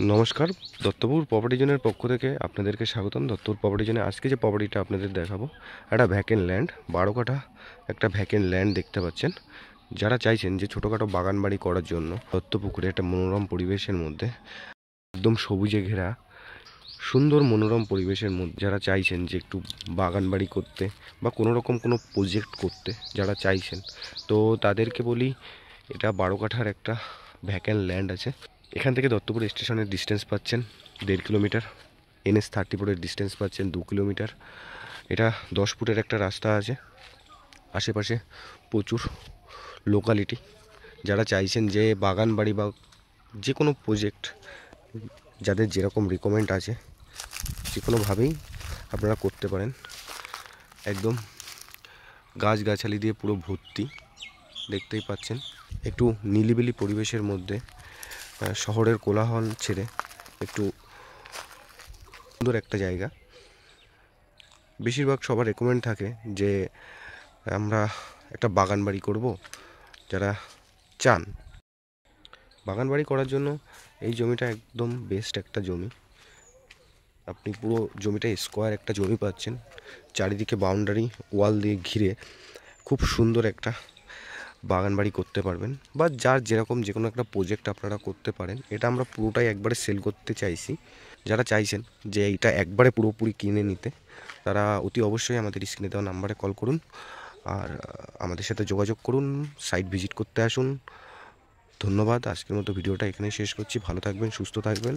নমস্কার, দত্তপুর প্রপার্টি জোনের পক্ষ থেকে আপনাদেরকে স্বাগতম। দত্তপুর প্রপার্টি জোনে আজকে যে প্রপার্টিটা আপনাদের দেখাবো, একটা ভ্যাকেন্ট ল্যান্ড, 12 কাঠা একটা ভ্যাকেন্ট ল্যান্ড দেখতে পাচ্ছেন। যারা চাইছেন যে ছোটোখাটো বাগান বাড়ি করার জন্য দত্তপুকুরে একটা মনোরম পরিবেশের মধ্যে, একদম সবুজে ঘেরা সুন্দর মনোরম পরিবেশের মধ্যে যারা চাইছেন যে একটু বাগান বাড়ি করতে বা কোনো রকম কোনো প্রজেক্ট করতে যারা চাইছেন, তো তাদেরকে বলি এটা 12 কাঠার একটা ভ্যাকেন্ট ল্যান্ড আছে। এখান থেকে দত্তপুর স্টেশনের ডিস্টেন্স পাচ্ছেন 1.5 কিলোমিটার, NH-34-এর ডিস্টেন্স পাচ্ছেন 2 কিলোমিটার। এটা 10 ফুটের একটা রাস্তা আছে। আশেপাশে প্রচুর লোকালিটি। যারা চাইছেন যে বাগান বাড়ি বা যে কোনো প্রজেক্ট, যাদের যেরকম রিকমেন্ড আছে যে কোনোভাবেই আপনারা করতে পারেন। একদম গাছগাছালি দিয়ে পুরো ভর্তি, দেখতেই পাচ্ছেন। একটু নিলিবিলি পরিবেশের মধ্যে, শহরের কোলাহল ছেড়ে একটু সুন্দর একটা জায়গা। বেশিরভাগ সবার রেকমেন্ড থাকে যে আমরা একটা বাগান বাড়ি করব। যারা চান বাগান বাড়ি করার জন্য এই জমিটা একদম বেস্ট একটা জমি। আপনি পুরো জমিটা স্কোয়ার একটা জমি পাচ্ছেন, চারিদিকে বাউন্ডারি ওয়াল দিয়ে ঘিরে খুব সুন্দর একটা বাগান বাড়ি করতে পারবেন, বা যার যেরকম যে কোনো একটা প্রজেক্ট আপনারা করতে পারেন। এটা আমরা পুরোটাই একবারে সেল করতে চাইছি। যারা চাইছেন যে এইটা একবারে পুরোপুরি কিনে নিতে, তারা অতি অবশ্যই আমাদের স্ক্রিনে দেওয়া নাম্বারে কল করুন আর আমাদের সাথে যোগাযোগ করুন, সাইট ভিজিট করতে আসুন। ধন্যবাদ। আজকের মতো ভিডিওটা এখানে শেষ করছি। ভালো থাকবেন, সুস্থ থাকবেন।